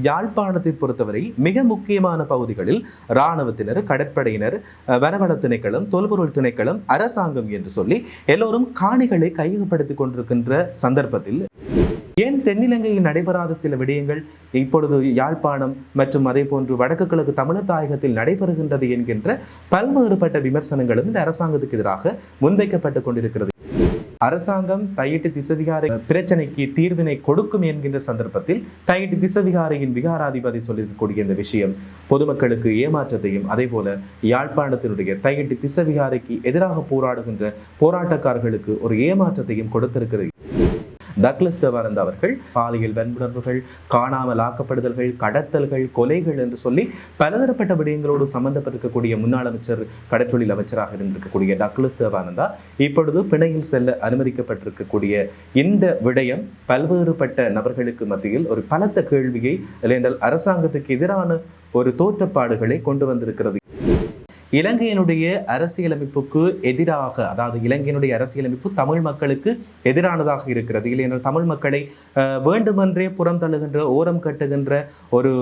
யாழ்ப்பாணத்தை பொறுத்தவரை மிக முக்கியமான பகுதிகளில் இராணுவத்தினர், கடற்படையினர், வனவள திணைக்களம், தொல்பொருள் திணைக்களம், அரசாங்கம் என்று சொல்லி எல்லோரும் காணிகளை கையகப்படுத்திக் கொண்டிருக்கின்ற சந்தர்ப்பத்தில் ஏன் தென்னிலங்கையில் நடைபெறாத சில விடயங்கள் இப்பொழுது யாழ்ப்பாணம் மற்றும் அதே போன்று வடக்கு கிழக்கு தமிழர் தாயகத்தில் நடைபெறுகின்றது என்கின்ற பல்வேறுபட்ட விமர்சனங்களும் இந்த அரசாங்கத்துக்கு எதிராக முன்வைக்கப்பட்டுக் கொண்டிருக்கிறது. அரசாங்கம் தையிட்டு திசவிகாரை பிரச்சனைக்கு தீர்வினை கொடுக்கும் என்கின்ற சந்தர்ப்பத்தில் தையிட்டு திசவிகாரையின் விகாராதிபதி சொல்லியிருக்கக்கூடிய இந்த விஷயம் பொதுமக்களுக்கு ஏமாற்றத்தையும், அதே போல யாழ்ப்பாணத்தினுடைய தையிட்டு திசவிகாரைக்கு எதிராக போராடுகின்ற போராட்டக்காரர்களுக்கு ஒரு ஏமாற்றத்தையும் கொடுத்திருக்கிறது. டக்ளஸ் தேவானந்தா அவர்கள் பாலியல் வன்புணர்வுகள், காணாமல் ஆக்கப்படுதல்கள், கடத்தல்கள், கொலைகள் என்று சொல்லி பலதரப்பட்ட விடயங்களோடு சம்பந்தப்பட்டிருக்கக்கூடிய முன்னாள் அமைச்சர், கடற்றொழில் அமைச்சராக இருந்திருக்கக்கூடிய டக்ளஸ் தேவானந்தா இப்பொழுது பிணையில் செல்ல அனுமதிக்கப்பட்டிருக்கக்கூடிய இந்த விடயம் பல்வேறுபட்ட நபர்களுக்கு மத்தியில் ஒரு பலத்த கேள்வியை, இல்லையென்றால் அரசாங்கத்துக்கு எதிரான ஒரு தோற்றப்பாடுகளை கொண்டு வந்திருக்கிறது. இலங்கையினுடைய அரசியலமைப்புக்கு எதிராக, அதாவது இலங்கையினுடைய அரசியலமைப்பு தமிழ் மக்களுக்கு எதிரானதாக இருக்கிறது, இல்லையென்றால் தமிழ் மக்களை வேண்டுமென்றே புறம் தள்ளுகின்ற, ஓரம் கட்டுகின்ற ஒரு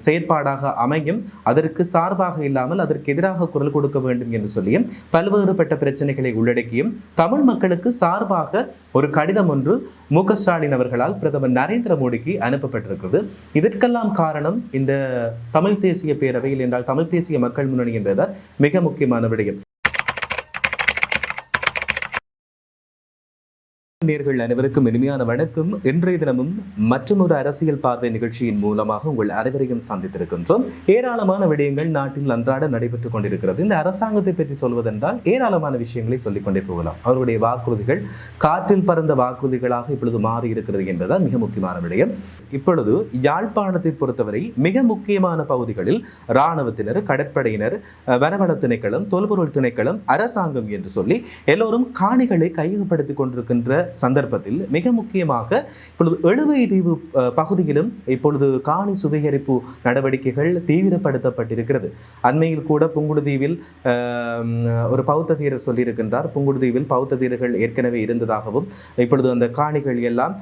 செயற்பாடாக அமையும், அதற்கு சார்பாக இல்லாமல் அதற்கு எதிராக குரல் கொடுக்க வேண்டும் என்று சொல்லியும் பல்வேறுபட்ட பிரச்சனைகளை உள்ளடக்கியும் தமிழ் மக்களுக்கு சார்பாக ஒரு கடிதம் ஒன்று மு.க. ஸ்டாலின் அவர்களால் பிரதமர் நரேந்திர மோடிக்கு அனுப்பப்பட்டிருக்கிறது. இதற்கெல்லாம் காரணம் இந்த தமிழ் தேசிய பேரவையில் என்றால் தமிழ் தேசிய மக்கள் முன்னணி என்பதுதான் மிக முக்கியமான விடயம். நேயர்கள் அனைவருக்கும் இனிமையான வணக்கம். இன்றைய தினமும் மற்றொரு அரசியல் பார்வை நிகழ்ச்சியின் மூலமாக உங்கள் அனைவரையும் சந்தித்திருக்கின்றோம். ஏராளமான விடயங்கள் நாட்டில் அன்றாட நடைபெற்றுக் கொண்டிருக்கிறது. இந்த அரசாங்கத்தை பற்றி சொல்வதென்றால் ஏராளமான விஷயங்களை சொல்லிக்கொண்டே போகலாம். அவருடைய வாக்குறுதிகள் காற்றில் பறந்த வாக்குறுதிகளாக இப்பொழுது மாறி இருக்கிறது என்பதுதான் மிக முக்கியமான விடயம். இப்பொழுது யாழ்ப்பாணத்தை பொறுத்தவரை மிக முக்கியமான பகுதிகளில் இராணுவத்தினர், கடற்படையினர், வனவள திணைக்களம், தொல்பொருள் திணைக்களம், அரசாங்கம் என்று சொல்லி எல்லோரும் காணிகளை கையகப்படுத்திக் கொண்டிருக்கின்ற சந்தர்ப்பத்தில் மிக முக்கியமாக இப்பொழுது எழுவை தீவு பகுதியிலும் இப்பொழுது காணி சுவீகரிப்பு நடவடிக்கைகள் தீவிரப்படுத்தப்பட்டிருக்கிறது. அண்மையில் கூட புங்குடுதீவில் ஒரு பௌத்த தீரர் சொல்லியிருக்கின்றார், புங்குடுதீவில் பௌத்த தீரர்கள் ஏற்கனவே இருந்ததாகவும் இப்பொழுது அந்த காணிகள் எல்லாம்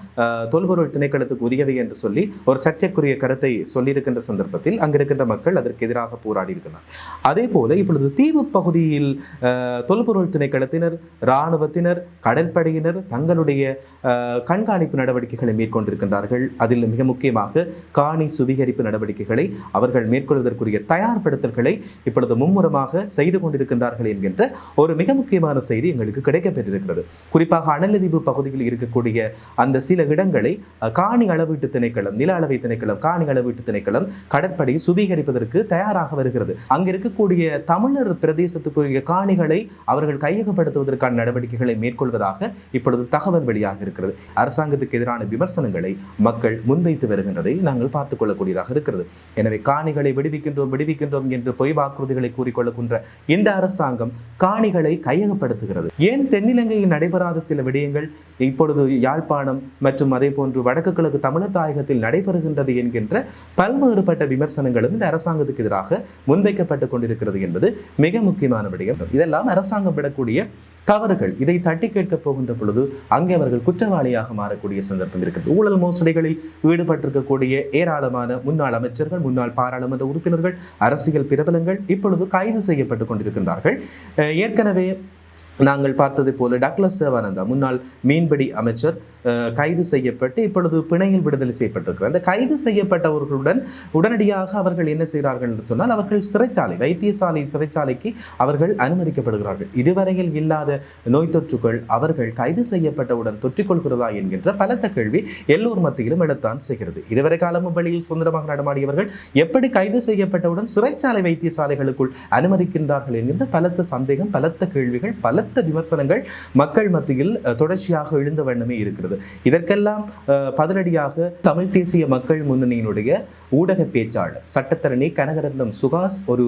தொல்பொருள் திணைக்களத்துக்கு உரியவை என்று சொல்லி ஒரு சர்ச்சைக்குரிய கருத்தை சொல்லியிருக்கின்ற சந்தர்ப்பத்தில் அங்கிருக்கின்ற மக்கள் அதற்கு எதிராக போராடி இருக்கிறார். அதே போல இப்பொழுது தீவு பகுதியில் தொல்பொருள் திணைக்களத்தினர், இராணுவத்தினர், கடற்படையினர் தங்களுடைய கண்காணிப்பு நடவடிக்கைகளை மேற்கொண்டிருக்கின்றார்கள். அதில் மிக முக்கியமாக காணி சுவீகரிப்பு நடவடிக்கைகளை அவர்கள் மேற்கொள்வதற்குரிய தயார்படுத்தல்களை இப்பொழுது மும்முரமாக செய்து கொண்டிருக்கின்றார்கள் என்கின்ற ஒரு மிக முக்கியமான செய்தி எங்களுக்கு கிடைக்கப்பெற்றிருக்கிறது. குறிப்பாக அனலதீவு பகுதியில் இருக்கக்கூடிய அந்த சில இடங்களை காணி அளவீட்டு திணைக்களம், நில அளவை திணைக்களம், காணி அளவீட்டு திணைக்களம், கடற்படை சுவீகரிப்பதற்கு தயாராக வருகிறது. அங்கு இருக்கக்கூடிய தமிழர் பிரதேசத்துக்குரிய காணிகளை அவர்கள் கையகப்படுத்துவதற்கான நடவடிக்கைகளை மேற்கொள்வதாக இப்பொழுது தகவல் வெளியாக இருக்கிறது. அரசாங்கத்துக்கு எதிரான விமர்சனங்களை மக்கள் முன்வைத்து வருகின்றதை நாங்கள் பார்த்துக் கொள்ளக்கூடியதாக இருக்கிறது. எனவே காணிகளை விடுவிக்கின்றோம் என்று பொய் வாக்குறுதிகளை கூறிக்கொள்ளுகின்ற இந்த அரசாங்கம் காணிகளை கையகப்படுத்துகிறது. ஏன் தென்னிலங்கையில் நடைபெறாத சில விடயங்கள் இப்பொழுது யாழ்ப்பாணம் மற்றும் அதே போன்று வடக்கு கிழக்கு தமிழர் தாயகத்தில் நடைபெறுகின்றது என்கின்ற பல்வேறுபட்ட விமர்சனங்களும் இந்த அரசாங்கத்துக்கு எதிராக முன்வைக்கப்பட்டுக் கொண்டிருக்கிறது என்பது மிக முக்கியமான விடயம். இதெல்லாம் அரசாங்கம் விடக்கூடிய தவறுகள். இதை தட்டி கேட்க போகின்ற பொழுது அங்கே அவர்கள் குற்றவாளியாக மாறக்கூடிய சந்தர்ப்பம் இருக்கிறது. ஊழல் மோசடிகளில் ஈடுபட்டிருக்கக்கூடிய ஏராளமான முன்னாள் அமைச்சர்கள், முன்னாள் பாராளுமன்ற உறுப்பினர்கள், அரசியல் பிரபலங்கள் இப்பொழுது கைது செய்யப்பட்டு கொண்டிருக்கின்றார்கள். ஏற்கனவே நாங்கள் பார்த்தது போல டக்ளஸ் தேவானந்தா முன்னாள் மீன்பிடி அமைச்சர் கைது செய்யப்பட்டு இப்பொழுது பிணையில் விடுதலை செய்யப்பட்டிருக்கிறார். அந்த கைது செய்யப்பட்டவர்களுடன் உடனடியாக அவர்கள் என்ன செய்கிறார்கள் என்று சொன்னால் அவர்கள் சிறைச்சாலை, வைத்தியசாலை சிறைச்சாலைக்கு அவர்கள் அனுமதிக்கப்படுகிறார்கள். இதுவரையில் இல்லாத நோய் தொற்றுகள் அவர்கள் கைது செய்யப்பட்டவுடன் தொற்றிக்கொள்கிறதா என்கின்ற பலத்த கேள்வி எல்லோர் மத்தியிலும் எழத்தான் செய்கிறது. இதுவரை காலமும் வழியில் சுதந்திரமாக நடமாடியவர்கள் எப்படி கைது செய்யப்பட்டவுடன் சிறைச்சாலை வைத்தியசாலைகளுக்குள் அனுமதிக்கின்றார்கள் என்கின்ற பலத்த சந்தேகம், பலத்த கேள்விகள், பலத்த விமர்சனங்கள் மக்கள் மத்தியில் தொடர்ச்சியாக எழுந்த வண்ணமே இருக்கிறது. இதற்கெல்லாம் பதிலடியாக தமிழ் தேசிய மக்கள் முன்னணியினுடைய ஊடக பேச்சாளர் சட்டத்தரணி கனகரத்னம் சுகாஸ் ஒரு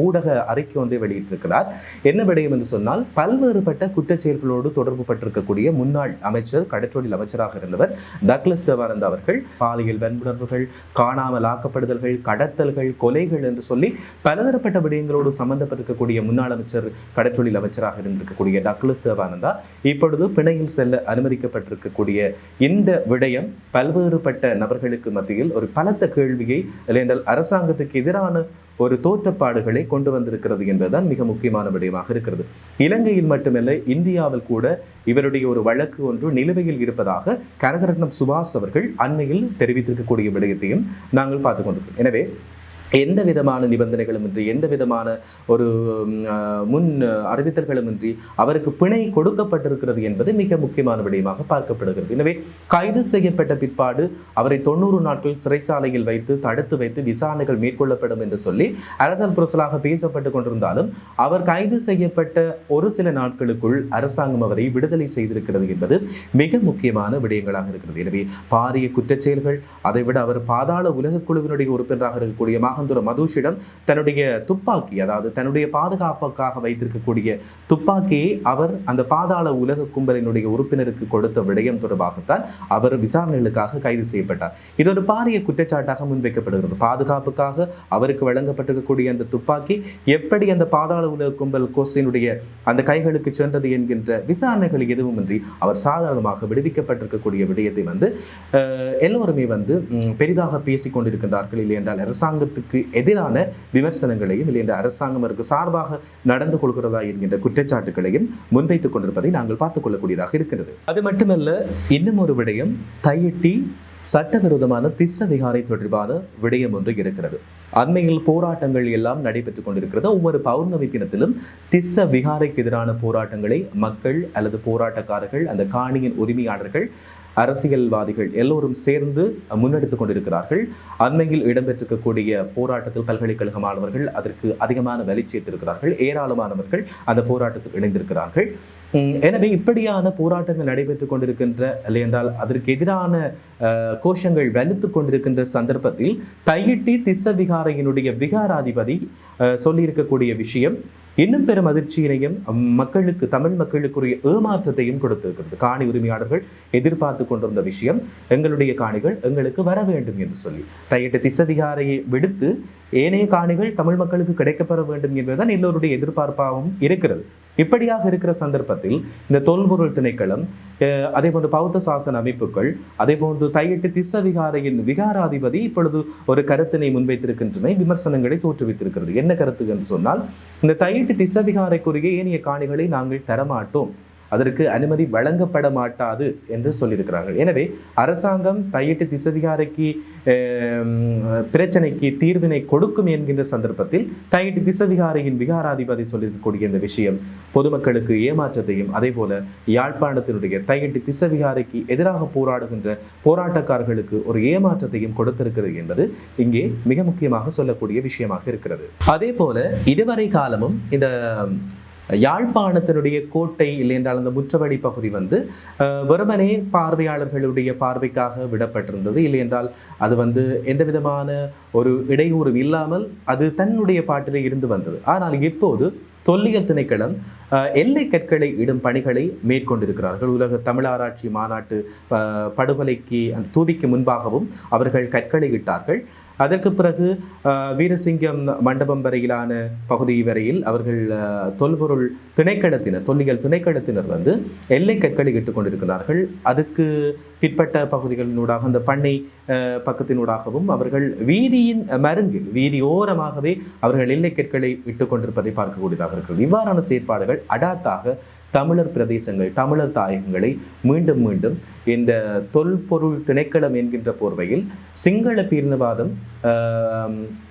ஊடக அறிக்கை ஒன்றை வெளியிட்டிருக்கிறார். என்ன விடயம் என்று சொன்னால், பல்வேறுபட்ட குற்றச்செயல்களோடு தொடர்பு பட்டிருக்கக்கூடிய முன்னாள் அமைச்சர், கடற்றொழில் அமைச்சராக இருந்தவர் டக்ளஸ் தேவானந்தா அவர்கள் பாலியல் வன்புணர்வுகள், காணாமல் ஆக்கப்படுதல்கள், கடத்தல்கள், கொலைகள் என்று சொல்லி பலதரப்பட்ட விடயங்களோடு சம்பந்தப்பட்டிருக்கக்கூடிய முன்னாள் அமைச்சர், கடற்றொழில் அமைச்சராக இருந்திருக்கக்கூடிய டக்ளஸ் தேவானந்தா இப்பொழுது பிணையில் செல்ல அனுமதிக்கப்பட்டிருக்கக்கூடிய இந்த விடயம் பல்வேறுபட்ட நபர்களுக்கு மத்தியில் ஒரு பலத்த கேள்வியை, இல்லையென்றால் அரசாங்கத்துக்கு எதிரான ஒரு தோற்றப்பாடுகளை கொண்டு வந்திருக்கிறது என்பதுதான் மிக முக்கியமான விடயமாக இருக்கிறது. இலங்கையில் மட்டுமல்ல, இந்தியாவில் கூட இவருடைய ஒரு வழக்கு ஒன்று நிலுவையில் இருப்பதாக கனகரட்னம் சுபாஷ் அவர்கள் அண்மையில் தெரிவித்திருக்கக்கூடிய விடயத்தையும் நாங்கள் பார்த்து கொண்டிருக்கிறோம். எனவே எந்த விதமான நிபந்தனைகளும் இன்றி, எந்த விதமான ஒரு முன் அறிவித்தல்களும் இன்றி அவருக்கு பிணை கொடுக்கப்பட்டிருக்கிறது என்பது மிக முக்கியமான விடயமாக பார்க்கப்படுகிறது. எனவே கைது செய்யப்பட்ட பிற்பாடு அவரை 90 நாட்கள் சிறைச்சாலையில் வைத்து தடுத்து வைத்து விசாரணைகள் மேற்கொள்ளப்படும் என்று சொல்லி அரசியல் புரசலாக பேசப்பட்டு கொண்டிருந்தாலும், அவர் கைது செய்யப்பட்ட ஒரு சில நாட்களுக்குள் அரசாங்கம் அவரை விடுதலை செய்திருக்கிறது என்பது மிக முக்கியமான விடயங்களாக இருக்கிறது. எனவே பாரிய குற்றச்செயல்கள், அதைவிட அவர் பாதாள உலக குழுவினுடைய உறுப்பினராக இருக்கக்கூடிய மதுஷிடம் தன்னுடைய துப்பாக்கி, அதாவது தன்னுடைய பாதுகாப்புக்காக வைத்திருக்கக்கூடிய துப்பாக்கியை அவர் அந்த பாதாள உலக கும்பலினுடைய உறுப்பினருக்கு கொடுத்த விடயம் தொடர்பாகத்தான் அவர் விசாரணைகளுக்காக கைது செய்யப்பட்டார். இது ஒரு பாரிய குற்றச்சாட்டாக முன்வைக்கப்படுகிறது. பாதுகாப்புக்காக அவருக்கு வழங்கப்பட்டிருக்கக்கூடிய அந்த துப்பாக்கி எப்படி அந்த பாதாள உலக கும்பல் கோஸினுடைய அந்த கைகளுக்கு சென்றது என்கின்ற விசாரணைகள் எதுவுமின்றி அவர் சாதாரணமாக விடுவிக்கப்பட்டிருக்கக்கூடிய விடயத்தை எல்லோருமே பெரிதாக பேசிக் கொண்டிருக்கின்றார்கள். இல்லை என்றால் அரசாங்கத்துக்கு எதிரான விமர்சனங்களையும், இல்லை என்ற அரசாங்கம் அதற்கு சார்பாக நடந்து கொள்கிறதா என்கின்ற குற்றச்சாட்டுகளையும் முன்வைத்துக் கொண்டிருப்பதை நாங்கள் பார்த்துக் கொள்ளக்கூடியதாக இருக்கிறது. அது மட்டுமல்ல, இன்னும் ஒரு விடயம், தையிட்டி சட்டவிரோதமான திஸ்ஸ விகாரை தொடர்பான விடயம் ஒன்று இருக்கிறது. அண்மையில் போராட்டங்கள் எல்லாம் நடைபெற்றுக் கொண்டிருக்கிறது. ஒவ்வொரு பௌர்ணமி தினத்திலும் திஸ்ஸ விகாரைக்கு எதிரான போராட்டங்களை மக்கள் அல்லது போராட்டக்காரர்கள், அந்த காணியின் உரிமையாளர்கள், அரசியல்வாதிகள் எல்லோரும் சேர்ந்து முன்னெடுத்துக் கொண்டிருக்கிறார்கள். அண்மையில் இடம்பெற்றிருக்கக்கூடிய போராட்டத்தில் பல்கலைக்கழக மாணவர்கள் அதற்கு அதிகமான வலி சேர்த்திருக்கிறார்கள். ஏராளமானவர்கள் அந்த போராட்டத்தில் இணைந்திருக்கிறார்கள். எனவே இப்படியான போராட்டங்கள் நடைபெற்றுக் கொண்டிருக்கின்ற, இல்லையென்றால் அதற்கு எதிரான கோஷங்கள் வலுத்துக் கொண்டிருக்கின்ற சந்தர்ப்பத்தில் தையிட்டி திஸ்ஸ விகாரையினுடைய விகாராதிபதி சொல்லியிருக்கக்கூடிய விஷயம் இன்னும் பெரும் அதிர்ச்சியினையும் மக்களுக்கு, தமிழ் மக்களுக்குரிய ஏமாற்றத்தையும் கொடுத்திருக்கிறது. காணி உரிமையாளர்கள் எதிர்பார்த்து கொண்டிருந்த விஷயம், எங்களுடைய காணிகள் எங்களுக்கு வர வேண்டும் என்று சொல்லி தையிட்டி திஸ்ஸ விகாரையை விடுத்து ஏனைய காணிகள் தமிழ் மக்களுக்கு கிடைக்கப்பெற வேண்டும் என்பதுதான் எல்லோருடைய எதிர்பார்ப்பாகவும் இருக்கிறது. இப்படியாக இருக்கிற சந்தர்ப்பத்தில் இந்த தொல்பொருள் திணைக்களம், அதே போன்று பௌத்த சாசன அமைப்புகள், அதே போன்று தையிட்டி திஸ்ஸ விகாரையின் விகாராதிபதி இப்பொழுது ஒரு கருத்தினை முன்வைத்திருக்கின்றன, விமர்சனங்களை தோற்றுவித்திருக்கிறது. என்ன கருத்து என்று சொன்னால், இந்த தையிட்டி திஸ்ஸ விகாரைக்குரிய ஏனைய காணிகளை நாங்கள் தரமாட்டோம், அதற்கு அனுமதி வழங்கப்பட மாட்டாது என்று சொல்லியிருக்கிறார்கள். எனவே அரசாங்கம் தையிட்டி திஸ்ஸ விகாரைக்கு பிரச்சனைக்கு தீர்வினை கொடுக்கும் என்கின்ற சந்தர்ப்பத்தில் தையிட்டி திஸ்ஸ விகாரையின் விகாராதிபதி சொல்லியிருக்கக்கூடிய இந்த விஷயம் பொதுமக்களுக்கு ஏமாற்றத்தையும், அதே போல யாழ்ப்பாணத்தினுடைய தையிட்டி திஸ்ஸ விகாரைக்கு எதிராக போராடுகின்ற போராட்டக்காரர்களுக்கு ஒரு ஏமாற்றத்தையும் கொடுத்திருக்கிறது என்பது இங்கே மிக முக்கியமாக சொல்லக்கூடிய விஷயமாக இருக்கிறது. அதே போல இதுவரை காலமும் இந்த யாழ்ப்பாணத்தினுடைய கோட்டை, இல்லை என்றால் அந்த முற்றவழி பகுதி வெறுமனே பார்வையாளர்களுடைய பார்வைக்காக விடப்பட்டிருந்தது. இல்லை என்றால் அது எந்த விதமான ஒரு இடையூறு இல்லாமல் அது தன்னுடைய பாட்டிலே இருந்து வந்தது. ஆனால் இப்போது தொல்லியல் திணைக்களம் எல்லை கற்களை இடும் பணிகளை மேற்கொண்டிருக்கிறார்கள். உலக தமிழாராய்ச்சி மாநாட்டு படுகொலைக்கு அந்த தூபிக்கு முன்பாகவும் அவர்கள் கற்களை இட்டார்கள். அதற்கு பிறகு வீரசிங்கம் மண்டபம் வரையிலான பகுதி வரையில் அவர்கள் தொல்பொருள் திணைக்களத்தினர், தொல்லியல் திணைக்களத்தினர் எல்லை கற்களை இட்டுக் கொண்டிருக்கிறார்கள். அதுக்கு பிற்பட்ட பகுதிகளினூடாக, அந்த பண்ணை பக்கத்தினூடாகவும் அவர்கள் வீதியின் மருங்கில், வீதி ஓரமாகவே அவர்கள் எல்லை கற்களை இட்டுக் கொண்டிருப்பதை பார்க்கக்கூடியதாக இருக்கிறது. இவ்வாறான செயற்பாடுகள் அடாத்தாக தமிழர் பிரதேசங்கள், தமிழர் தாயகங்களை மீண்டும் மீண்டும் இந்த தொல்பொருள் திணைக்களம் என்கின்ற போர்வையில் சிங்கள பீர்ணவாதம்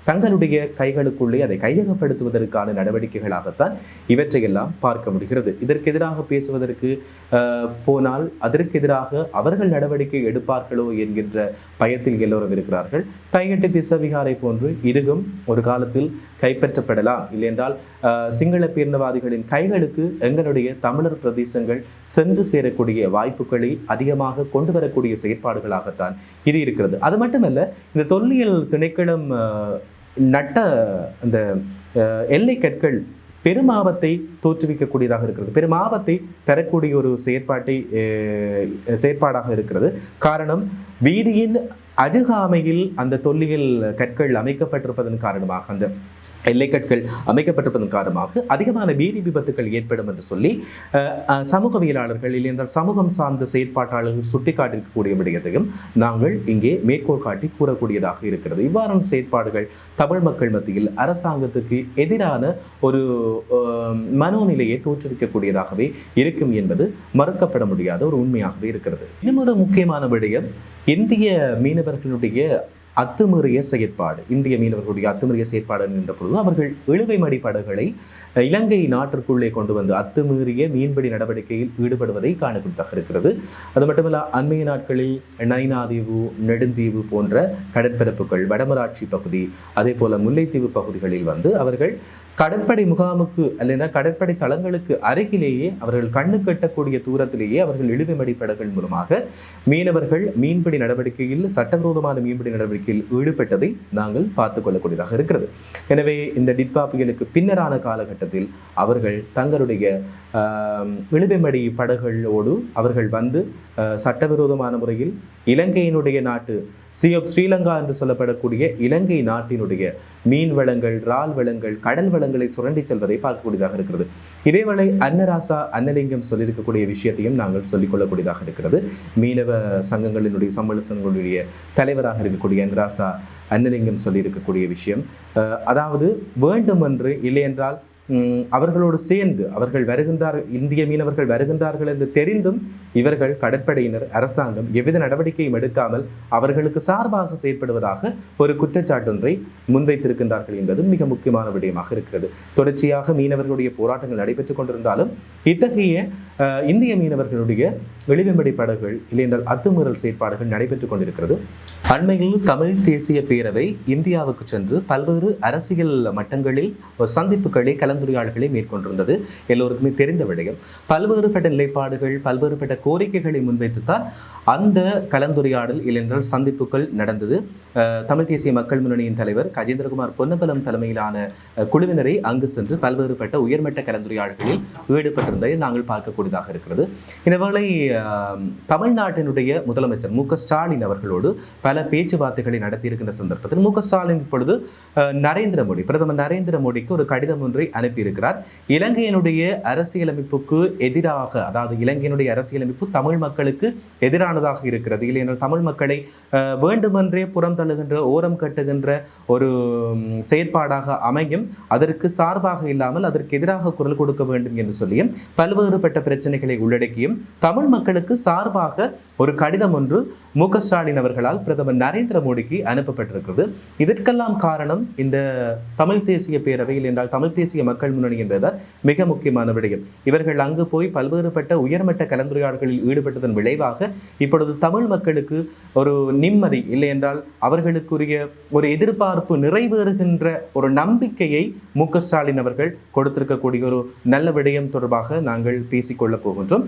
தங்களுடைய கைகளுக்குள்ளே அதை கையகப்படுத்துவதற்கான நடவடிக்கைகளாகத்தான் இவற்றையெல்லாம் பார்க்க முடிகிறது. இதற்கு எதிராக பேசுவதற்கு போனால் அதற்கு எதிராக அவர்கள் நடவடிக்கை எடுப்பார்களோ என்கின்ற பயத்தில் எல்லோரும் இருக்கிறார்கள். தையிட்டி திஸ்ஸ விகாரை போன்று இதுவும் ஒரு காலத்தில் கைப்பற்றப்படலாம், இல்லையென்றால் சிங்கள பேரினவாதிகளின் கைகளுக்கு எங்களுடைய தமிழர் பிரதேசங்கள் சென்று சேரக்கூடிய வாய்ப்புகளை அதிகமாக கொண்டு வரக்கூடிய செயற்பாடுகளாகத்தான் இது இருக்கிறது. அது மட்டுமல்ல, இந்த தொல்லியல் திணைக்களம் நட்ட அந்த எல்லை கற்கள் பெரும் ஆபத்தை தோற்றுவிக்கக்கூடியதாக இருக்கிறது, பெரும் ஆபத்தை தரக்கூடிய ஒரு செயற்பாடாக இருக்கிறது. காரணம், வீதியின் அருகாமையில் அந்த தொல்லியல் கற்கள் அமைக்கப்பட்டிருப்பதன் காரணமாக, அந்த எல்லைக்கற்கள் அமைக்கப்பட்டிருப்பதன் காரணமாக அதிகமான வீதி விபத்துக்கள் ஏற்படும் என்று சொல்லி சமூகவியலாளர்கள் இல்லை என்றால் சமூகம் சார்ந்த செயற்பாட்டாளர்கள் சுட்டிக்காட்டிருக்கக்கூடிய விடயத்தையும் நாங்கள் இங்கே மேற்கோள் காட்டி கூறக்கூடியதாக இருக்கிறது. இவ்வாறான செயற்பாடுகள் தமிழ் மக்கள் மத்தியில் அரசாங்கத்துக்கு எதிரான ஒரு மனோநிலையை தோற்றுவிக்கக்கூடியதாகவே இருக்கும் என்பது மறுக்கப்பட முடியாத ஒரு உண்மையாகவே இருக்கிறது. இன்னும் ஒரு முக்கியமான விடயம், இந்திய மீனவர்களுடைய அத்துமீறிய செயற்பாடு. இந்திய மீனவர்களுடைய அத்துமீறிய செயற்பாடு என்ற பொழுது அவர்கள் இழுவை மடி படகுகளை இலங்கை நாட்டிற்குள்ளே கொண்டு வந்து அத்துமீறிய மீன்பிடி நடவடிக்கையில் ஈடுபடுவதை காணக்கூடியதாக இருக்கிறது. அது மட்டுமல்ல, அண்மைய நாட்களில் நைனாதீவு, நெடுந்தீவு போன்ற கடற்பரப்புகள், வடமராட்சி பகுதி, அதே போல முல்லைத்தீவு பகுதிகளில் வந்து அவர்கள் கடற்படை முகாமுக்கு அல்லது கடற்படை தளங்களுக்கு அருகிலேயே அவர்கள் கண்ணு கட்டக்கூடிய தூரத்திலேயே அவர்கள் இழுவை மடிப்படகுகள் மூலமாக மீனவர்கள் மீன்பிடி நடவடிக்கையில், சட்டவிரோதமான மீன்பிடி நடவடிக்கையில் ஈடுபட்டதை நாங்கள் பார்த்து கொள்ளக்கூடியதாக இருக்கிறது. எனவே இந்த டிட்பா புயலுக்கு பின்னரான காலகட்டத்தில் அவர்கள் தங்களுடைய இழுவைமடி படகுகளோடு அவர்கள் வந்து சட்டவிரோதமான முறையில் இலங்கையினுடைய நாட்டு ஸ்ரீலங்கா என்று சொல்லப்படக்கூடிய இலங்கை நாட்டினுடைய மீன் வளங்கள், இறால் வளங்கள், கடல் வளங்களை சுரண்டி செல்வதை பார்க்கக்கூடியதாக இருக்கிறது. இதேவேளை அன்னராசா அன்னலிங்கம் சொல்லியிருக்கக்கூடிய விஷயத்தையும் நாங்கள் சொல்லிக்கொள்ளக்கூடியதாக இருக்கிறது. மீனவ சங்கங்களினுடைய சம்மேளன சங்கங்களுடைய தலைவராக இருக்கக்கூடிய அன்னராசா அன்னலிங்கம் சொல்லியிருக்கக்கூடிய விஷயம், அதாவது வேண்டுமென்று இல்லை என்றால் அவர்களோடு சேர்ந்து அவர்கள் வருகின்றார்கள், இந்திய மீனவர்கள் வருகின்றார்கள் என்று தெரிந்தும் இவர்கள் கடற்படையினர், அரசாங்கம் எவ்வித நடவடிக்கையும் எடுக்காமல் அவர்களுக்கு சார்பாக செயற்படுவதாக ஒரு குற்றச்சாட்டொன்றை முன்வைத்திருக்கின்றார்கள் என்பது மிக முக்கியமான விடயமாக இருக்கிறது. தொடர்ச்சியாக மீனவர்களுடைய போராட்டங்கள் நடைபெற்றுக் கொண்டிருந்தாலும் இத்தகைய இந்திய மீனவர்களுடைய இழுவைமடி படகுகள் இல்லை என்றால் அத்துமீறல் செயற்பாடுகள் நடைபெற்றுக் கொண்டிருக்கிறது. அண்மையில் தமிழ் தேசிய பேரவை இந்தியாவுக்கு சென்று பல்வேறு அரசியல் மட்டங்களில் ஒரு சந்திப்புகளை, கலந்துரையாடல்களை மேற்கொண்டிருந்தது. எல்லோருக்குமே தெரிந்த விடயம். பல்வேறுபட்ட நிலைப்பாடுகள், பல்வேறுபட்ட கோரிக்கைகளை முன்வைத்துத்தான் அந்த கலந்துரையாடல் இல்லையென்றால் சந்திப்புகள் நடந்தது. தமிழ் தேசிய மக்கள் முன்னணியின் தலைவர் கஜேந்திரகுமார் பொன்னம்பலம் தலைமையிலான குழுவினரை அங்கு சென்று பல்வேறுபட்ட உயர்மட்ட கலந்துரையாடல்களில் ஈடுபட்டிருந்ததை நாங்கள் பார்க்கக்கூடியதாக இருக்கிறது. இதேவேளை தமிழ்நாட்டினுடைய முதலமைச்சர் மு க ஸ்டாலின் அவர்களோடு பல பேச்சுவார்த்தைகளை நடத்தியிருக்கின்ற சந்தர்ப்பத்தில் மு க ஸ்டாலின் இப்பொழுது பிரதமர் நரேந்திர மோடிக்கு ஒரு கடிதம் ஒன்றை அனுப்பியிருக்கிறார். இலங்கையினுடைய அரசியலமைப்புக்கு எதிராக, அதாவது இலங்கையினுடைய அரசியலமைப்பு தமிழ் மக்களுக்கு எதிரானதாக இருக்கிறது, இல்லை என்றால் தமிழ் மக்களை வேண்டுமென்றே புறம் தள்ளுகின்ற, ஓரம் கட்டுகின்ற ஒரு செயற்பாடாக அமையும், அதற்கு சார்பாக இல்லாமல் அதற்கு எதிராக குரல் கொடுக்க வேண்டும் என்று சொல்லியும் பல்வேறுபட்ட பிரச்சனைகளை உள்ளடக்கியும் தமிழ் மக்களுக்கு சார்பாக ஒரு கடிதம் ஒன்று மு க ஸ்டாலின் அவர்களால் பிரதமர் நரேந்திர மோடிக்கு அனுப்பப்பட்டிருக்கிறது. இதற்கெல்லாம் காரணம் இந்த தமிழ் தேசிய பேரவையில் என்றால் தமிழ் தேசிய மக்கள் முன்னணி என்பதால் மிக முக்கியமான விடயம். இவர்கள் அங்கு போய் பல்வேறுபட்ட உயர்மட்ட கலந்துரையாடல்களில் ஈடுபட்டதன் விளைவாக இப்பொழுது தமிழ் மக்களுக்கு ஒரு நிம்மதி, இல்லை என்றால் அவர்களுக்குரிய ஒரு எதிர்பார்ப்பு நிறைவேறுகின்ற ஒரு நம்பிக்கையை மு க ஸ்டாலின் அவர்கள் கொடுத்திருக்கக்கூடிய ஒரு நல்ல விடயம் தொடர்பாக நாங்கள் பேசிக்கொள்ளப் போகின்றோம்.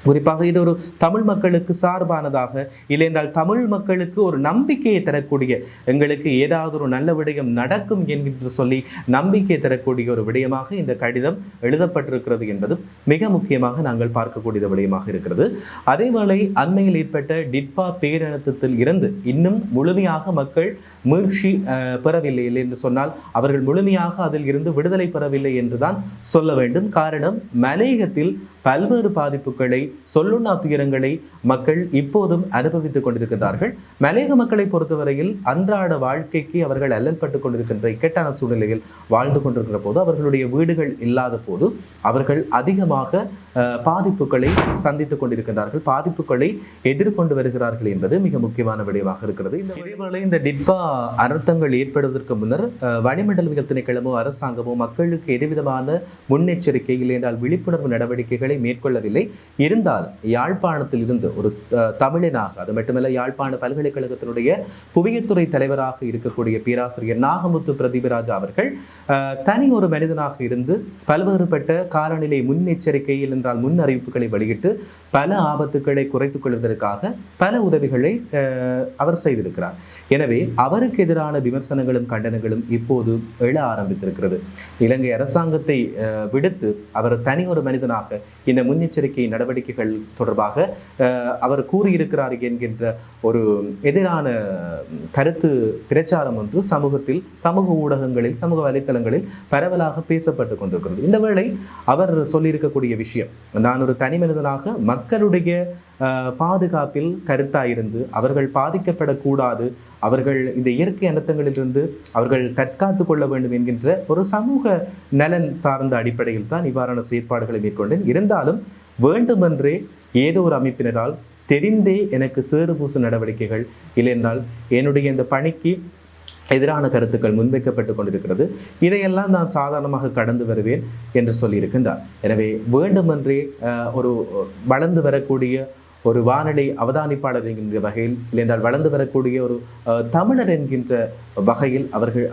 குறிப்பாக இது ஒரு தமிழ் மக்களுக்கு சார்பானதாக, இல்லை என்றால் தமிழ் மக்களுக்கு ஒரு நம்பிக்கையை தரக்கூடிய, எங்களுக்கு ஏதாவது ஒரு நல்ல விடயம் நடக்கும் என்று சொல்லி நம்பிக்கை தரக்கூடிய ஒரு விடயமாக இந்த கடிதம் எழுதப்பட்டிருக்கிறது என்பது மிக முக்கியமாக நாங்கள் பார்க்கக்கூடிய விடயமாக இருக்கிறது. அதேவேளை அண்மையில் ஏற்பட்ட டிட்பா பேரினத்தில் இருந்து இன்னும் முழுமையாக மக்கள் மீழ்ச்சி பெறவில்லை, இல்லை என்று சொன்னால் அவர்கள் முழுமையாக அதில் இருந்து விடுதலை பெறவில்லை என்றுதான் சொல்ல வேண்டும். காரணம், மலையகத்தில் பல்வேறு பாதிப்புகளை, சொல்லுண்ணா துயரங்களை மக்கள் இப்போதும் அனுபவித்துக் கொண்டிருக்கிறார்கள். மலையக மக்களை பொறுத்தவரையில் அன்றாட வாழ்க்கைக்கு அவர்கள் அல்லல்பட்டுக் கொண்டிருக்கின்ற இக்கட்டான சூழ்நிலையில் வாழ்ந்து கொண்டிருக்கிற போது, அவர்களுடைய வீடுகள் இல்லாத போது அவர்கள் அதிகமாக பாதிப்புகளை சந்தித்துக் கொண்டிருக்கிறார்கள், பாதிப்புகளை எதிர்கொண்டு வருகிறார்கள் என்பது மிக முக்கியமான விடயமாக இருக்கிறது. இதேவேளை இந்த டிட்பா அனர்த்தங்கள் ஏற்படுவதற்கு முன்னர் வளிமண்டலவியல் திணைக்களமோ அரசாங்கமோ மக்களுக்கு எதுவிதமான முன்னெச்சரிக்கை இல்லை என்றால் விழிப்புணர்வு நடவடிக்கைகளை மேற்கொள்ளவில்லை. இருந்தால் யாழ்ப்பாணத்தில் இருந்து ஒரு தமிழனாக, அது மட்டுமல்ல யாழ்ப்பாண பல்கலைக்கழகத்தினுடைய புவியியத்துறை தலைவராக இருக்கக்கூடிய பேராசிரியர் நாகமுத்து பிரதீபராஜா அவர்கள் தனி ஒரு மனிதனாக இருந்து பல்வேறுபட்ட காலநிலை முன்னெச்சரிக்கையில் என்றால் முன் அறிவிப்புகளை வெளியிட்டு பல ஆபத்துக்களை குறைத்துக் கொள்வதற்காக பல உதவிகளை அவர் செய்திருக்கிறார். எனவே அவருக்கு எதிரான விமர்சனங்களும் கண்டனங்களும் இப்போது எழ ஆரம்பித்திருக்கிறது. இலங்கை அரசாங்கத்தை விடுத்து அவர் தனி ஒரு மனிதனாக இந்த முன்னெச்சரிக்கை நடவடிக்கைகள் தொடர்பாக அவர் கூறியிருக்கிறார் என்கின்ற ஒரு எதிரான கருத்து பிரச்சாரம் ஒன்று சமூகத்தில், சமூக ஊடகங்களில், சமூக வலைத்தளங்களில் பரவலாக பேசப்பட்டு கொண்டிருக்கிறது. இந்த வேளை அவர் சொல்லியிருக்கக்கூடிய விஷயம், நான் ஒரு தனி மனிதனாக மக்களுடைய பாதுகாப்பில் கருத்தாயிருந்து அவர்கள் பாதிக்கப்படக்கூடாது, அவர்கள் இந்த இயற்கை அனர்த்தங்களிலிருந்து அவர்கள் தற்காத்து கொள்ள வேண்டும் என்கின்ற ஒரு சமூக நலன் சார்ந்த அடிப்படையில் தான் நிவாரண செயற்பாடுகளை மேற்கொண்டேன். இருந்தாலும் வேண்டுமென்றே ஏதோ ஒரு அமைப்பினரால் தெரிந்தே எனக்கு சேறு பூசு நடவடிக்கைகள் இல்லையென்றால் என்னுடைய இந்த பணிக்கு எதிரான கருத்துக்கள் முன்வைக்கப்பட்டு கொண்டிருக்கிறது, இதையெல்லாம் நான் சாதாரணமாக கடந்து வருவேன் என்று சொல்லியிருக்கின்றார். எனவே வேண்டுமென்றே ஒரு வளர்ந்து வரக்கூடிய ஒரு வானிலை அவதானிப்பாளர் என்கின்ற வகையில், இல்லையென்றால் வளர்ந்து வரக்கூடிய ஒரு தமிழர் என்கின்ற வகையில்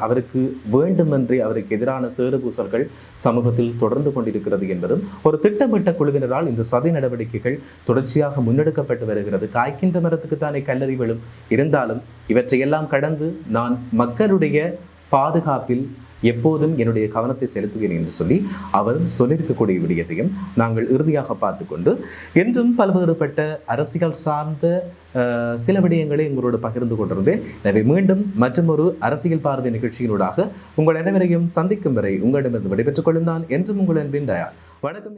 அவருக்கு வேண்டுமென்றே அவருக்கு எதிரான சேறு பூசல்கள் சமூகத்தில் தொடர்ந்து கொண்டிருக்கிறது என்பதும் ஒரு திட்டமிட்ட குழுவினரால் இந்த சதி நடவடிக்கைகள் தொடர்ச்சியாக முன்னெடுக்கப்பட்டு வருகிறது. காய்க்கின்ற மரத்துக்கு தானே கல்லறி விழும். இருந்தாலும் இவற்றையெல்லாம் கடந்து நான் மக்களுடைய பாதுகாப்பில் எப்போதும் என்னுடைய கவனத்தை செலுத்துகிறேன் என்று சொல்லி அவர் சொல்லியிருக்கக்கூடிய விடயத்தையும் நாங்கள் இறுதியாக பார்த்து கொண்டு என்றும் பல்வேறுபட்ட அரசியல் சார்ந்த சில விடயங்களை உங்களோடு பகிர்ந்து கொண்டிருந்தேன். எனவே மீண்டும் மற்றொரு அரசியல் பார்வை நிகழ்ச்சியினூடாக உங்கள் அனைவரையும் சந்திக்கும் வரை உங்களிடமிருந்து விடைபெற்றுக் கொள்ளும் நான் என்றும் உங்கள் அன்பின் தயார். வணக்கம்.